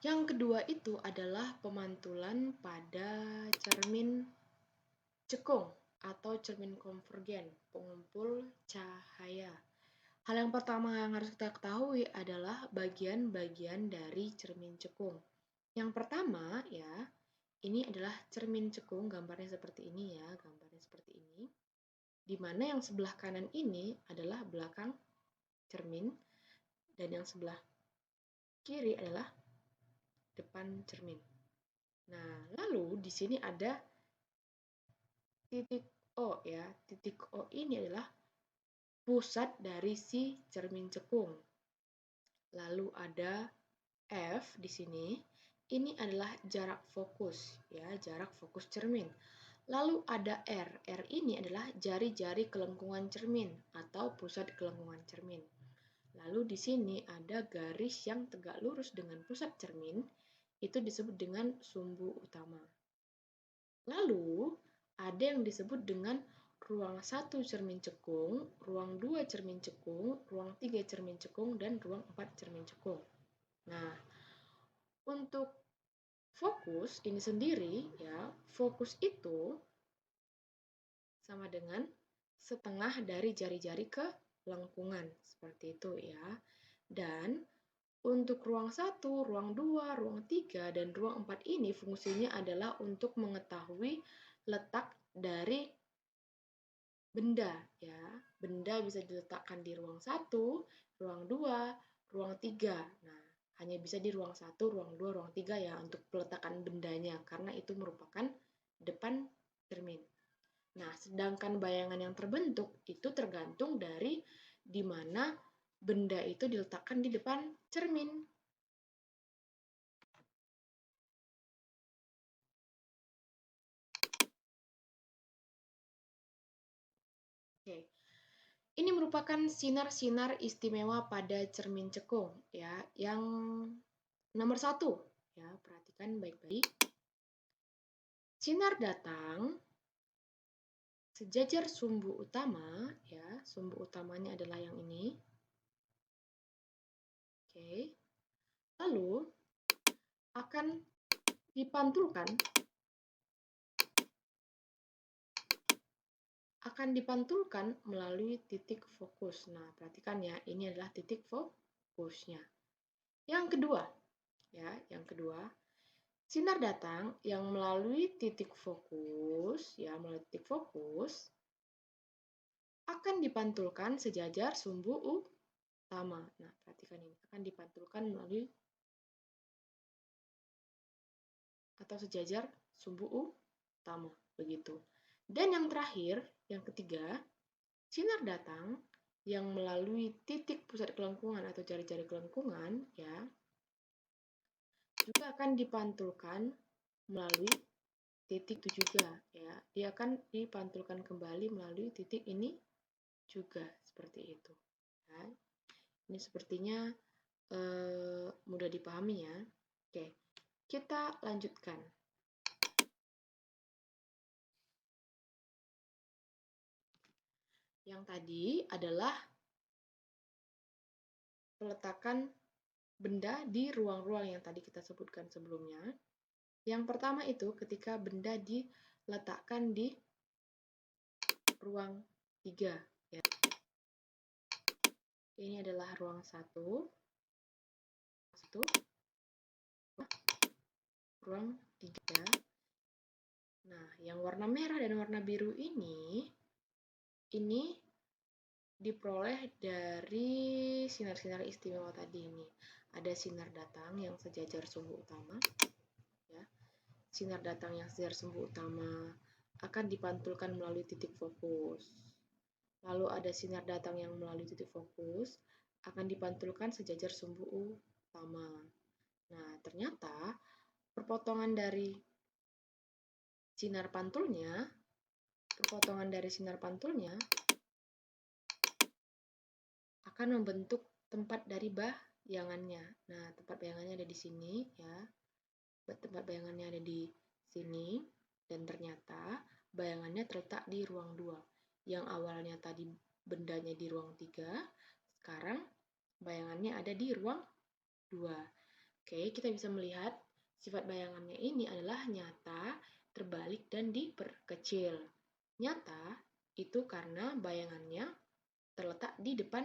Yang kedua itu adalah pemantulan pada cermin cekung atau cermin konvergen, pengumpul cahaya. Hal yang pertama yang harus kita ketahui adalah bagian-bagian dari cermin cekung. Yang pertama ya, ini adalah cermin cekung, gambarnya seperti ini ya, gambarnya seperti ini. Di mana yang sebelah kanan ini adalah belakang cermin dan yang sebelah kiri adalah depan cermin. Nah, lalu di sini ada titik O ya. Titik O ini adalah pusat dari si cermin cekung. Lalu ada F di sini. Ini adalah jarak fokus ya, jarak fokus cermin. Lalu ada R. R ini adalah jari-jari kelengkungan cermin atau pusat kelengkungan cermin. Lalu di sini ada garis yang tegak lurus dengan pusat cermin, itu disebut dengan sumbu utama. Lalu ada yang disebut dengan ruang 1 cermin cekung, ruang 2 cermin cekung, ruang 3 cermin cekung, dan ruang 4 cermin cekung. Nah, untuk fokus ini sendiri ya, fokus itu sama dengan setengah dari jari-jari kelengkungan, seperti itu ya. Dan untuk ruang 1, ruang 2, ruang 3, dan ruang 4 ini fungsinya adalah untuk mengetahui letak dari benda ya. Benda bisa diletakkan di ruang 1, ruang 2, ruang 3. Nah, hanya bisa di ruang 1, ruang 2, ruang 3 ya untuk peletakan bendanya karena itu merupakan depan cermin. Nah, sedangkan bayangan yang terbentuk itu tergantung dari di mana benda itu diletakkan di depan cermin. Oke. Ini merupakan sinar-sinar istimewa pada cermin cekung ya. Yang nomor 1 ya, perhatikan baik-baik. Sinar datang sejajar sumbu utama ya. Sumbu utamanya adalah yang ini. Oke. Lalu akan dipantulkan melalui titik fokus. Nah, perhatikan ya, ini adalah titik fokusnya. Yang kedua, sinar datang yang melalui titik fokus, akan dipantulkan sejajar sumbu utama. Nah, perhatikan ini, akan dipantulkan melalui atau sejajar sumbu utama, begitu. Dan yang terakhir, yang ketiga, sinar datang yang melalui titik pusat kelengkungan atau jari-jari kelengkungan ya, juga akan dipantulkan melalui titik itu juga ya. Dia akan dipantulkan kembali melalui titik ini juga seperti itu. Ya. Ini sepertinya mudah dipahami ya. Oke, kita lanjutkan. Yang tadi adalah peletakan benda di ruang-ruang yang tadi kita sebutkan sebelumnya. Yang pertama itu ketika benda diletakkan di ruang 3 ya. Ini adalah ruang 1, ruang 3. Nah, yang warna merah dan warna biru ini diperoleh dari sinar-sinar istimewa tadi ini. Ada sinar datang yang sejajar sumbu utama ya. Sinar datang yang sejajar sumbu utama akan dipantulkan melalui titik fokus. Lalu ada sinar datang yang melalui titik fokus akan dipantulkan sejajar sumbu utama. Nah, ternyata perpotongan dari sinar pantulnya akan membentuk tempat dari bayangannya. Nah, tempat bayangannya ada di sini ya. Tempat bayangannya ada di sini dan ternyata bayangannya terletak di ruang 2. Yang awalnya tadi bendanya di ruang 3, sekarang bayangannya ada di ruang 2. Oke, kita bisa melihat sifat bayangannya ini adalah nyata, terbalik, dan diperkecil. Nyata itu karena bayangannya terletak di depan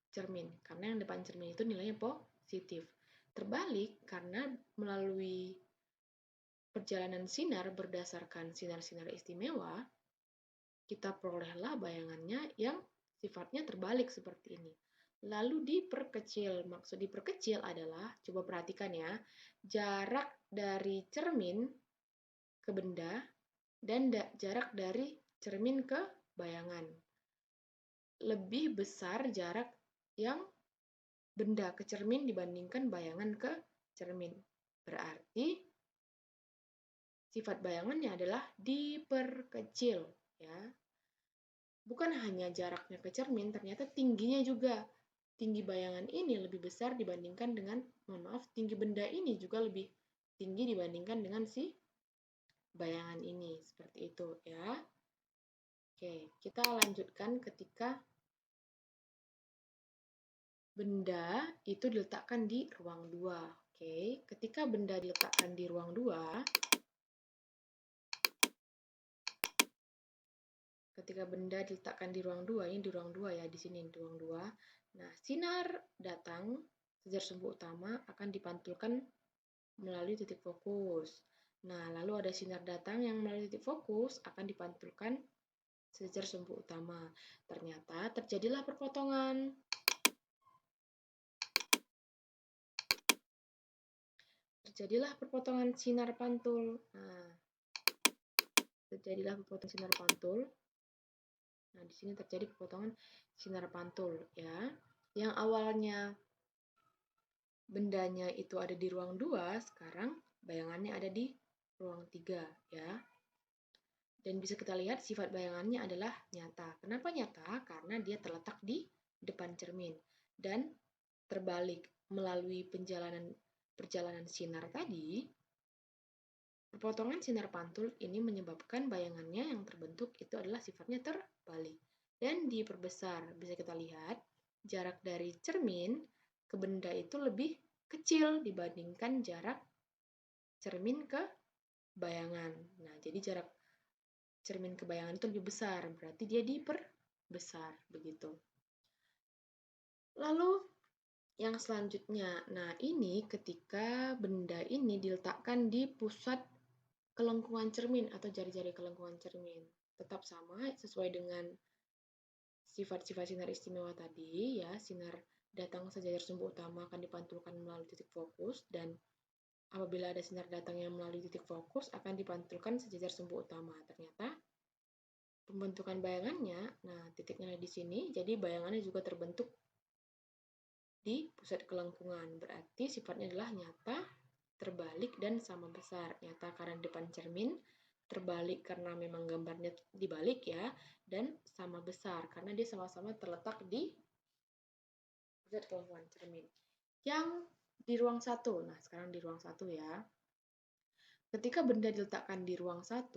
cermin, karena yang depan cermin itu nilainya positif. Terbalik karena melalui perjalanan sinar berdasarkan sinar-sinar istimewa, kita perolehlah bayangannya yang sifatnya terbalik seperti ini. Lalu diperkecil. Maksud diperkecil adalah, coba perhatikan ya, jarak dari cermin ke benda dan jarak dari cermin ke bayangan. Lebih besar jarak yang benda ke cermin dibandingkan bayangan ke cermin. Berarti sifat bayangannya adalah diperkecil, ya. Bukan hanya jaraknya ke cermin, ternyata tingginya juga. Tinggi bayangan ini lebih besar dibandingkan dengan, tinggi benda ini juga lebih tinggi dibandingkan dengan si bayangan ini. Seperti itu ya. Oke, kita lanjutkan ketika benda itu diletakkan di ruang 2. Oke, ketika benda diletakkan di ruang 2, ketika benda diletakkan di ruang 2, ini di ruang 2 ya, di sini di ruang 2. Nah, sinar datang sejar sumbu utama akan dipantulkan melalui titik fokus. Nah, lalu ada sinar datang yang melalui titik fokus akan dipantulkan sejar sumbu utama. Ternyata terjadilah perpotongan. Terjadilah perpotongan sinar pantul. Nah, terjadilah perpotongan sinar pantul. Nah, di sini terjadi perpotongan sinar pantul ya. Yang awalnya bendanya itu ada di ruang 2, sekarang bayangannya ada di ruang 3 ya. Dan bisa kita lihat sifat bayangannya adalah nyata. Kenapa nyata? Karena dia terletak di depan cermin. Dan terbalik melalui perjalanan sinar tadi, perpotongan sinar pantul ini menyebabkan bayangannya yang terbentuk itu adalah sifatnya terbalik. Dan diperbesar. Bisa kita lihat jarak dari cermin ke benda itu lebih kecil dibandingkan jarak cermin ke bayangan. Nah, jadi jarak cermin ke bayangan itu lebih besar, berarti dia diperbesar, begitu. Lalu yang selanjutnya, nah ini ketika benda ini diletakkan di pusat kelengkungan cermin atau jari-jari kelengkungan cermin. Tetap sama, sesuai dengan sifat-sifat sinar istimewa tadi, ya, sinar datang sejajar sumbu utama akan dipantulkan melalui titik fokus, dan apabila ada sinar datang yang melalui titik fokus akan dipantulkan sejajar sumbu utama. Ternyata pembentukan bayangannya, nah titiknya di sini, jadi bayangannya juga terbentuk di pusat kelengkungan. Berarti sifatnya adalah nyata, terbalik, dan sama besar. Nyata karena depan cermin, terbalik karena memang gambarnya dibalik ya, dan sama besar karena dia sama-sama terletak di pusat kelengkungan cermin. Yang di ruang 1, nah sekarang di ruang 1 ya. Ketika benda diletakkan di ruang 1,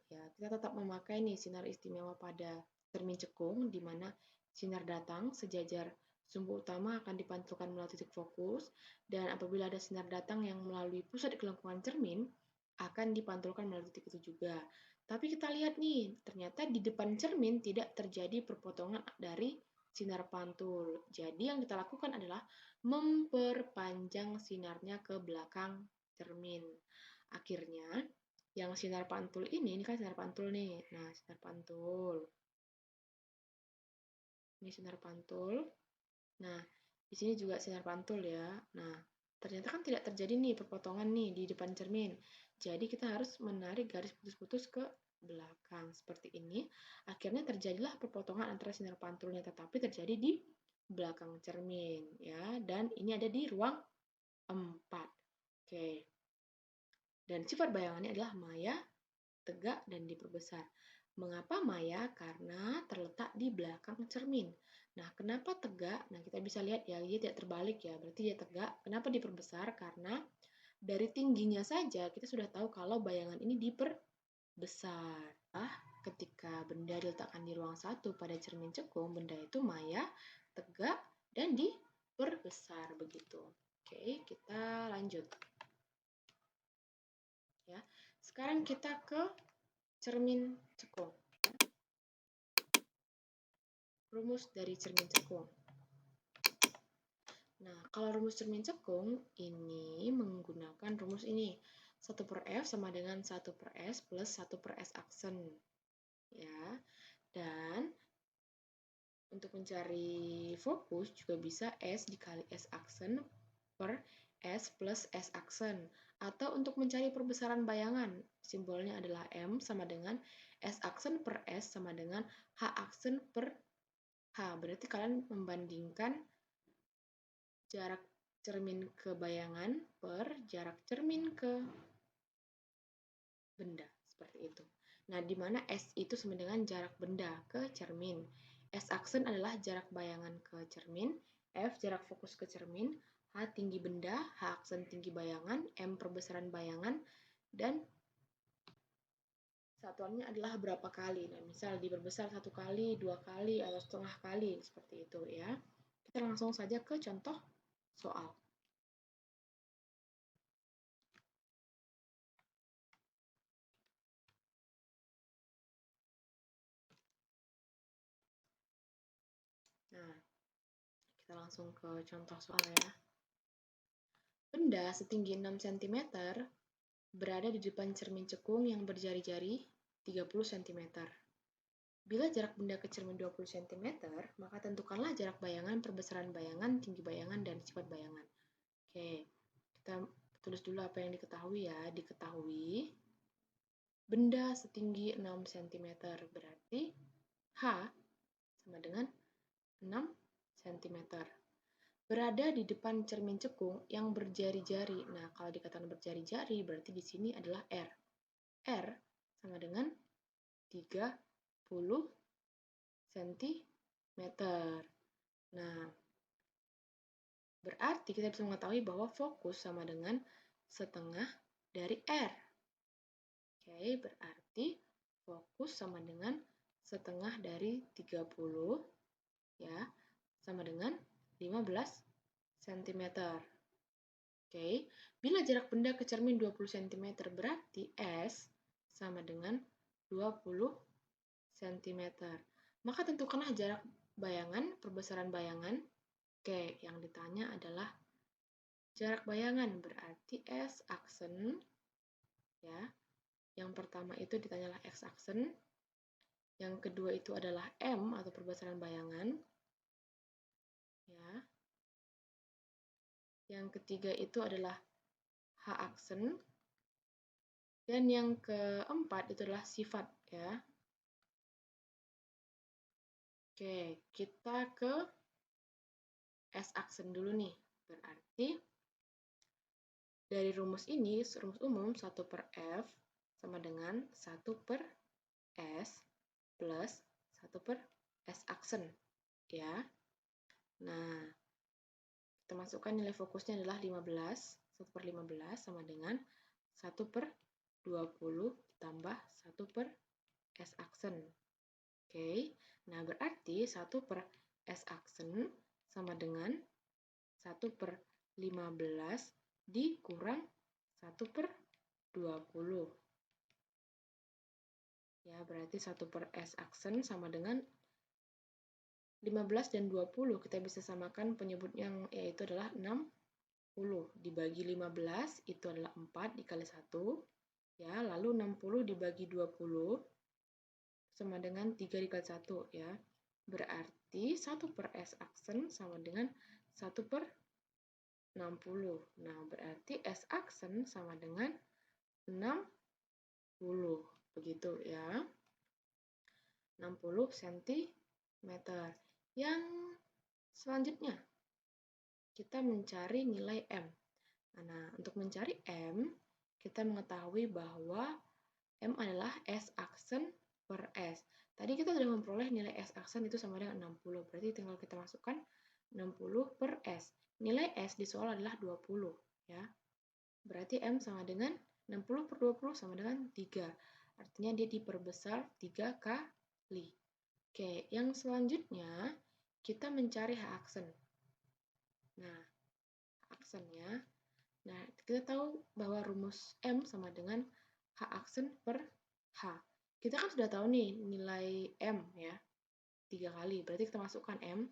ya kita tetap memakai nih sinar istimewa pada cermin cekung, di mana sinar datang sejajar sumbu utama akan dipantulkan melalui titik fokus, dan apabila ada sinar datang yang melalui pusat kelengkungan cermin, akan dipantulkan melalui titik itu juga. Tapi kita lihat nih, ternyata di depan cermin tidak terjadi perpotongan dari sinar pantul. Jadi yang kita lakukan adalah memperpanjang sinarnya ke belakang cermin. Akhirnya, yang sinar pantul ini kan sinar pantul nih. Nah, sinar pantul. Ini sinar pantul. Nah, di sini juga sinar pantul ya. Nah, ternyata kan tidak terjadi nih perpotongan nih di depan cermin. Jadi kita harus menarik garis putus-putus ke belakang seperti ini. Akhirnya terjadilah perpotongan antara sinar pantulnya, tetapi terjadi di belakang cermin ya. Dan ini ada di ruang 4. Oke. Dan sifat bayangannya adalah maya, tegak, dan diperbesar. Mengapa maya? Karena terletak di belakang cermin. Nah, kenapa tegak? Nah, kita bisa lihat ya, dia tidak terbalik ya, berarti dia tegak. Kenapa diperbesar? Karena dari tingginya saja kita sudah tahu kalau bayangan ini diperbesar. Ketika benda diletakkan di ruang 1 pada cermin cekung, benda itu maya, tegak, dan diperbesar begitu. Oke, kita lanjut. Ya. Sekarang kita ke cermin cekung. Rumus dari cermin cekung. Nah, kalau rumus cermin cekung, ini menggunakan rumus ini. 1 per F sama dengan 1 per S plus 1 per S aksen. Ya. Dan untuk mencari fokus juga bisa S dikali S aksen per S plus S aksen. Atau untuk mencari perbesaran bayangan, simbolnya adalah M sama dengan S aksen per S sama dengan H aksen per H. Berarti kalian membandingkan jarak cermin ke bayangan per jarak cermin ke benda, seperti itu. Nah, di mana S itu sama dengan jarak benda ke cermin. S aksen adalah jarak bayangan ke cermin, F jarak fokus ke cermin, H tinggi benda, H aksen tinggi bayangan, M perbesaran bayangan, dan satuannya adalah berapa kali. Nah, misal diperbesar 1 kali, 2 kali, atau setengah kali, seperti itu ya. Kita langsung saja ke contoh soal. Nah, kita langsung ke contoh soal ya. Benda setinggi 6 cm berada di depan cermin cekung yang berjari-jari 30 cm. Bila jarak benda ke cermin 20 cm, maka tentukanlah jarak bayangan, perbesaran bayangan, tinggi bayangan, dan sifat bayangan. Oke, kita tulis dulu apa yang diketahui ya. Diketahui benda setinggi 6 cm, berarti H sama dengan 6 cm. Berada di depan cermin cekung yang berjari-jari. Nah, kalau dikatakan berjari-jari, berarti di sini adalah R. R sama dengan 30 cm. Nah, berarti kita bisa mengetahui bahwa fokus sama dengan setengah dari R. Oke, berarti fokus sama dengan setengah dari 30, ya, sama dengan 15 cm. Oke, bila jarak benda ke cermin 20 cm, berarti S sama dengan 20 cm. Maka tentukanlah jarak bayangan, perbesaran bayangan. Oke, yang ditanya adalah jarak bayangan, berarti S aksen, ya. Yang pertama itu ditanyalah X aksen. Yang kedua itu adalah M atau perbesaran bayangan. Ya. Yang ketiga itu adalah H aksen. Dan yang keempat itu adalah sifat, ya. Oke, kita ke S aksen dulu nih. Berarti dari rumus ini, rumus umum 1 per F sama dengan 1 per S plus 1 per S aksen, ya. Nah, kita masukkan nilai fokusnya adalah 15, 1 per 15 sama dengan 1 per 20 ditambah 1 per S aksen. Oke, nah berarti 1 per S aksen sama dengan 1 per 15 dikurang 1 per 20. Ya, berarti 1 per S aksen sama dengan 15 dan 20 kita bisa samakan penyebut yang yaitu adalah 60. Dibagi 15 itu adalah 4 dikali 1. Ya, lalu 60 dibagi 20 sama dengan 3 dikali 1 ya. Berarti 1 per S aksen sama dengan 1 per 60. Nah, berarti S aksen sama dengan 60. Begitu ya. 60 cm. Yang selanjutnya, kita mencari nilai M. Nah, untuk mencari M, kita mengetahui bahwa M adalah S aksen per S. Tadi kita sudah memperoleh nilai S aksen itu sama dengan 60. Berarti tinggal kita masukkan 60 per S. Nilai S di soal adalah 20. Ya. Berarti M sama dengan 60 per 20 sama dengan 3. Artinya dia diperbesar 3 kali. Oke, yang selanjutnya kita mencari H aksen. Nah, aksen ya. Nah, kita tahu bahwa rumus M sama dengan H aksen per H. Kita kan sudah tahu nih nilai M ya, 3 kali. Berarti kita masukkan M.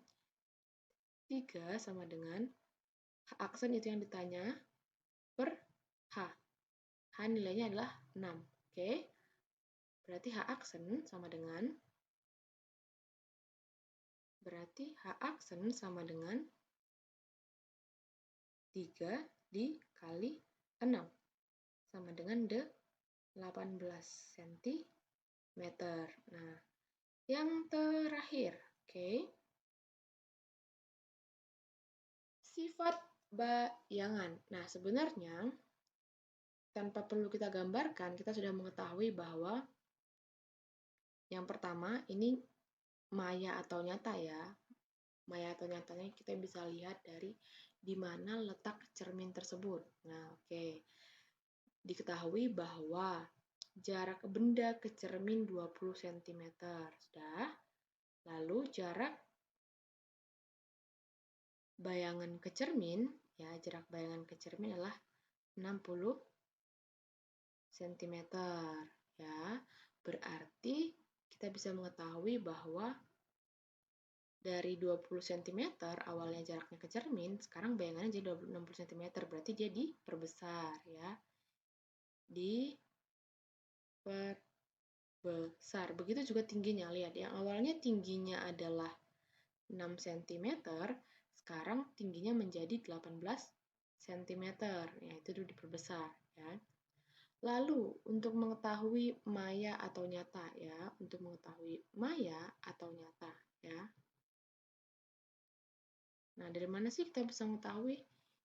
3 sama dengan H aksen itu yang ditanya per H. H nilainya adalah 6. Oke. Berarti H aksen sama dengan 3 dikali 6 sama dengan 18 cm. Nah, yang terakhir, oke. Sifat bayangan. Nah, sebenarnya tanpa perlu kita gambarkan, kita sudah mengetahui bahwa yang pertama ini maya atau nyata ya. Maya atau nyatanya kita bisa lihat dari di mana letak cermin tersebut. Nah, oke. Diketahui bahwa jarak benda ke cermin 20 cm. Sudah. Lalu jarak bayangan ke cermin, ya, jarak bayangan ke cermin adalah 60 cm. Ya, berarti kita bisa mengetahui bahwa dari 20 cm awalnya jaraknya ke cermin, sekarang bayangannya jadi 60 cm, berarti dia diperbesar ya. Diperbesar. Begitu juga tingginya, lihat yang awalnya tingginya adalah 6 cm, sekarang tingginya menjadi 18 cm. Ya, itu dulu diperbesar ya. Lalu untuk mengetahui maya atau nyata ya, untuk mengetahui maya atau nyata ya. Nah, dari mana sih kita bisa mengetahui?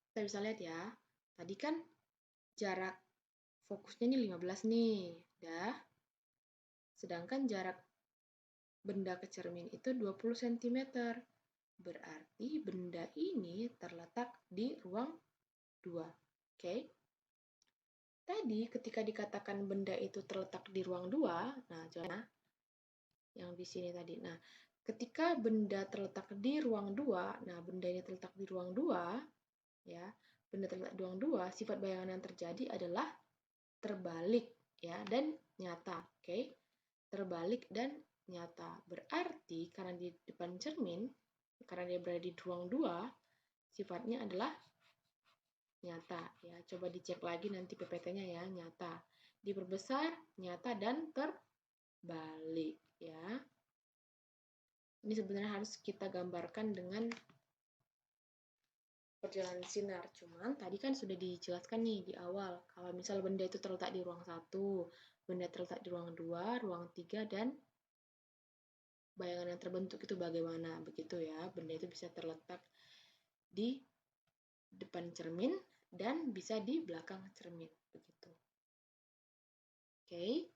Kita bisa lihat ya. Tadi kan jarak fokusnya ini 15 nih, dah. Sedangkan jarak benda ke cermin itu 20 cm. Berarti benda ini terletak di ruang 2. Oke. Tadi ketika dikatakan benda itu terletak di ruang 2, nah coba yang di sini tadi. Nah, ketika benda terletak di ruang 2, nah benda ini terletak di ruang 2, ya. Benda terletak di ruang 2, sifat bayangan yang terjadi adalah terbalik ya dan nyata. Oke. Terbalik dan nyata. Berarti karena di depan cermin, karena dia berada di ruang 2, sifatnya adalah nyata ya. Coba dicek lagi nanti PPT-nya ya, nyata. Diperbesar, nyata dan terbalik ya. Ini sebenarnya harus kita gambarkan dengan perjalanan sinar. Cuman tadi kan sudah dijelaskan nih di awal. Kalau misal benda itu terletak di ruang 1, benda terletak di ruang 2, ruang 3, dan bayangan yang terbentuk itu bagaimana. Begitu ya, benda itu bisa terletak di depan cermin dan bisa di belakang cermin. Begitu. Oke.